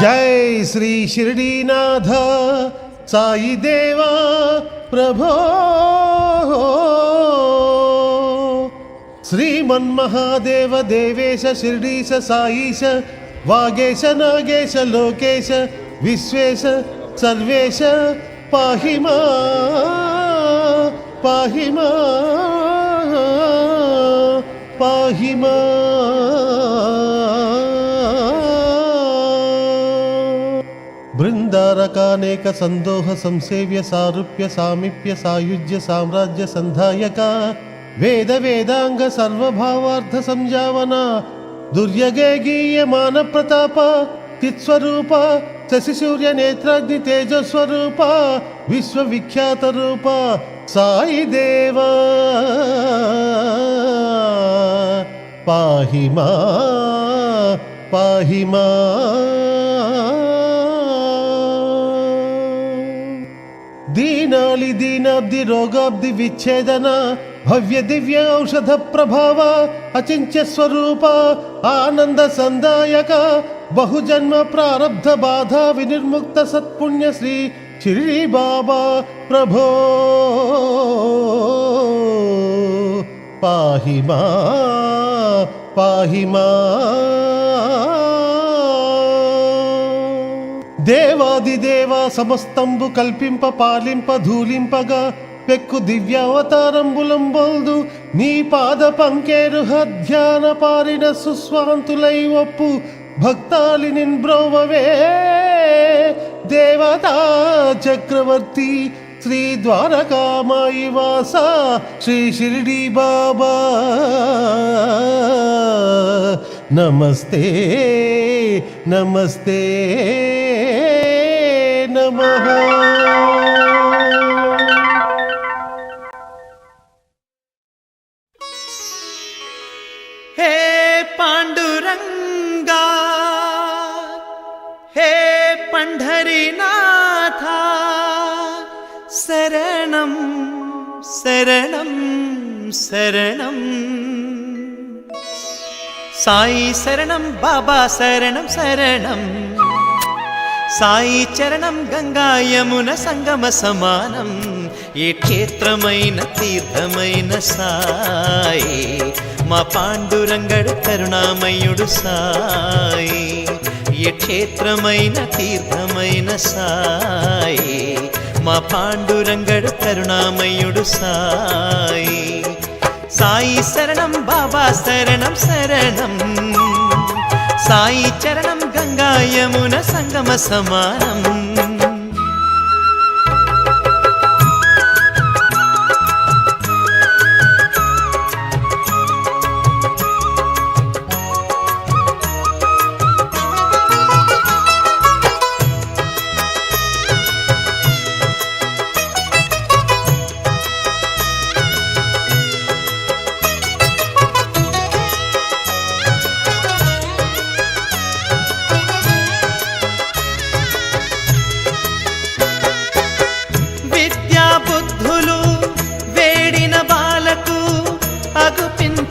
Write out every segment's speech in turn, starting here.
जय श्री शिरडीनाथ साई देवा प्रभो श्रीमन्महादेव देवेश शिरडीश साईश वागेश नागेश लोकेश विश्वेश सर्वेश पाहि मां पाहि मां पाहि मां। बृंदारकानेक संदोह संसेव्य सारूप्य सामीप्य सायुज्य साम्राज्य संधायका वेद वेदांग सर्वभावार्थ संजावना दुर्यगे गीयमान प्रताप तित्स्वरूप शशि सूर्य नेत्राग्नि तेजस्वरूप विश्वविख्यात रूप साई देवा पाहि मां पाहि मां। दीनाली दीनाब्धि रोगाब्धि विच्छेदन भव्य दिव्य औषध प्रभाव अचिंत्य स्वरूप आनंद संदायक बहुजन्म प्रारब्ध बाधा विनिर्मुक्त सत्पुण्य श्री शिरडी बाबा प्रभो पाहि मां पाहि मां। దేవాదిదేవ సమస్తంబు కల్పింప పాలింప ధూలింపగా పెక్కు దివ్యావతారంబులంబొల్దు నీ పాద పంకేరు ధ్యాన పారిన సుస్వాంతులై ఒప్పు భక్తాలి నిన్బ్రోవవే దేవతా చక్రవర్తి శ్రీ ద్వారకామాయి వాస శ్రీ షిరిడి బాబా నమస్తే నమస్తే నమః। हे पांडुरंगा हे पंढरीनाथा शरणं शरणं शरणं साई शरणं बाबा शरणं शरणं సాయి చరణం గంగా యమున సంగమ సమానం ఏ క్షేత్రమైన తీర్థమైన సాయి మా పాండురంగడు కరుణామయుడు సాయి ఏ క్షేత్రమైన తీర్థమైన సాయి మా పాండురంగడు కరుణామయుడు సాయి సాయి శరణం బాబా శరణం శరణం సాయి చరణం గంగా యమున సంగమ సమానం।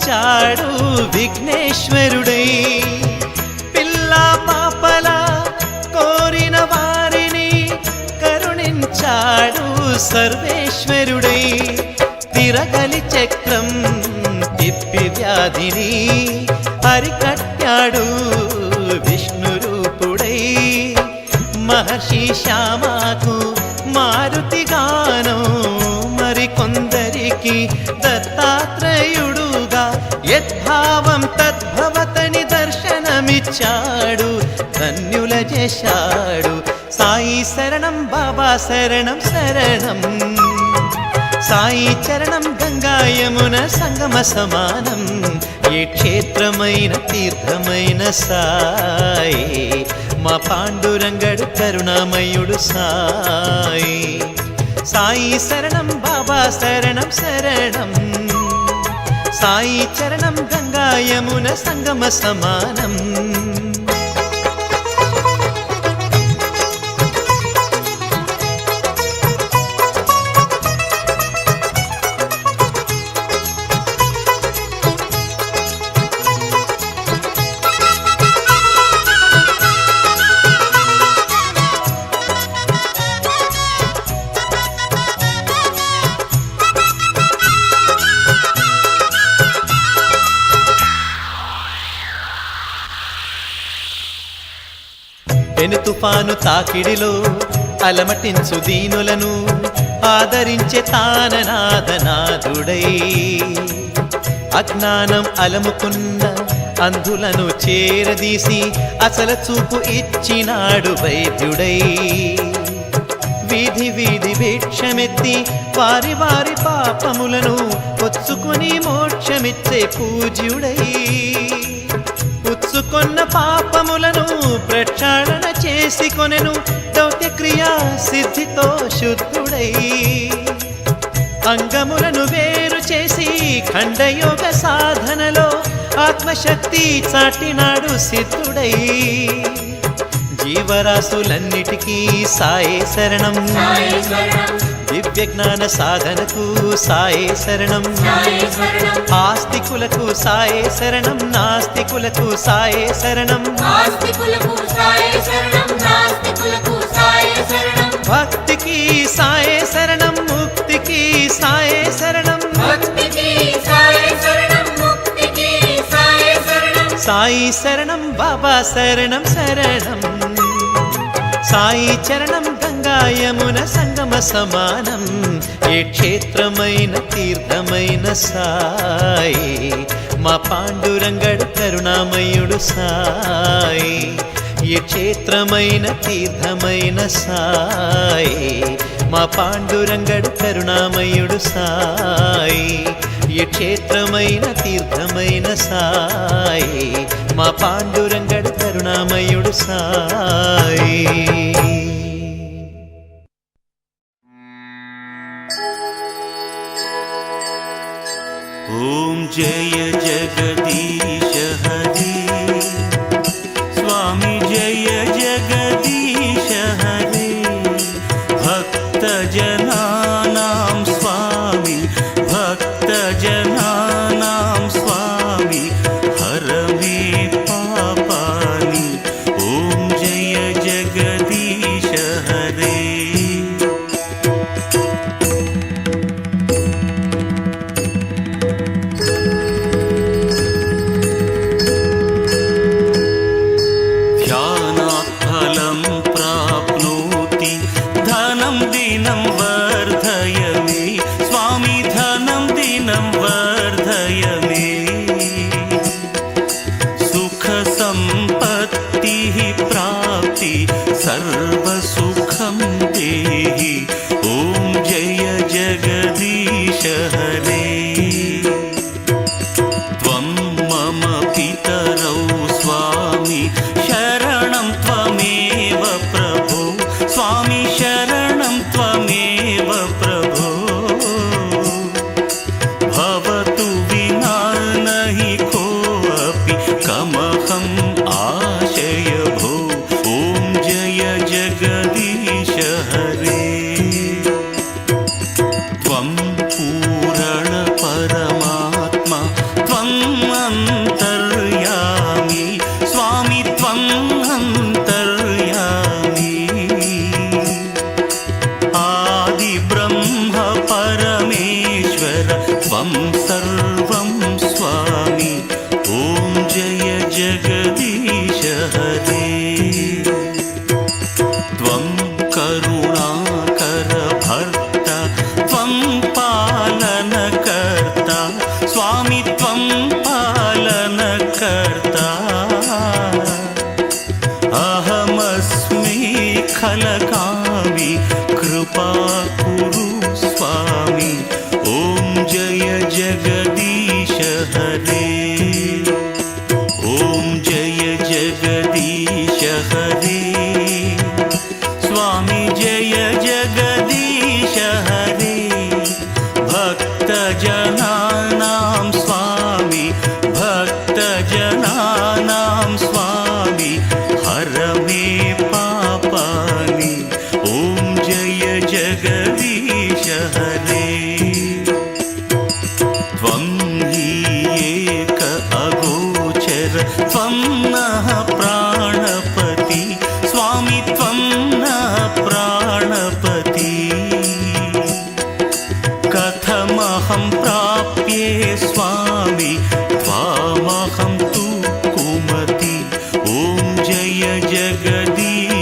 చాడు విఘ్నేశ్వరుడై పిల్లా పాపల కోరిన వారిని కరుణించాడు సర్వేశ్వరుడై తిరగలి చక్రం తిప్పి వ్యాధిని అరికట్టాడు విష్ణు రూపుడై మహర్షి శ్యామకు మారుతిగానం మరికొందరికి దత్తాత్రేయుడుగా యద్భావం తద్భవతని దర్శనమిచ్చాడు ధన్యుల చేశాడు సాయి శరణం బాబా శరణం శరణం సాయి చరణం గంగా యమున సంగమ సమానం ఏ క్షేత్రమైన తీర్థమైన సాయి మా పాండురంగడు కరుణామయుడు సాయి సాయి శరణం బాబా శరణం శరణం సాయి చరణం గంగా యమున సంగమ సమానం। పెను తుఫాను తాకిడిలో అలమటించు దీనులను ఆదరించే తాననాదనాదుడై అజ్ఞానం అలముకున్న అంధులను చేరదీసి అసల చూపు ఇచ్చినాడు వైద్యుడై వీధి వీధి భిక్షమెత్తి వారి వారి పాపములను పొచ్చుకొని మోక్షమిచ్చే పూజ్యుడై పుచ్చుకొన్న పాపములను ప్రక్షాళన చేసి కొనెను దౌత్యక్రియా సిద్ధితో శుద్ధుడై అంగములను వేరు చేసి ఖండయోగ సాధనలో ఆత్మశక్తి చాటినాడు సిద్ధుడై జీవరాశులన్నిటికీ సాయే శరణం దివ్య జ్ఞాన సాధనకు సాయే శరణం ఆస్తికులకు సాయే శరణం నాస్తికులకు సాయే శరణం భక్తికి సాయే శరణం ముక్తికి సాయే శరణం సాయి శరణం బాబా శరణం శరణం సాయి చరణం గంగా యమున సంగమ సమానం ఏ క్షేత్రమైన తీర్థమైన సాయి మా పాండురంగడు కరుణామయుడు సాయి ఏ క్షేత్రమైన తీర్థమైన సాయి మా పాండురంగడు కరుణామయుడు సాయి ఏ క్షేత్రమైన తీర్థమైన సాయి మా పాండురంగడు కరుణామయుడు సాయి ఓం జయ జగదీశ హరి స్వామి జయ జగదీశ హరి భక్త జనానాం స్వామి భక్త జనానాం స్వామి హర మే పాపాని ఓం జయ జగదీశ హరే ध्यानात्फलं प्राप्नोति धनं दिनं वर्धय मे स्वामी धनं दिनं वर्धय मे सुख सम्पत्तिः प्राप्ति सर्वसुखं देहि ॐ जय जगदीश हरे त्वं मम पितरौ स्वामी शरणं त्वमेव प्रभो स्वामी शरणं त्वमेव प्रभो भवतु विना नहि कोऽपि कमहम् आशय भो ॐ जय जगदीश हरे त्वं पूरण परमात्मा त्वम् अन्तर्यामी स्वामी त्वम् अन्तर्यामी आदि ब्रह्म परमेश्वर त्वं सर्वं स्वामी ॐ जय जगदीश हरे त्वं करुणाकर भर्ता त्वं पालनकर्ता स्वामी त्वं पालनकर्ता अहमस्मि खलकामि कृपा कुरु स्वामी ॐ जय जगदीश हरे ॐ जय जगदीश हरे स्वामी जय जगदीश हरे भक्त जनानां स्वामी भक्त जनानां स्वामी हर मे पापानि ॐ जय जगदीश हरे त्वं हि एक अगोचर त्वं नः प्राणपति स्वामी त्वं नः प्राणपति कथमहं प्राप्ये स्वामी त्वामहं तु कुमति ॐ जय जगदीश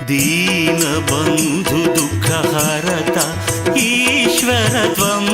दीनबन्धु दुःखहरता ईश्वर त्वं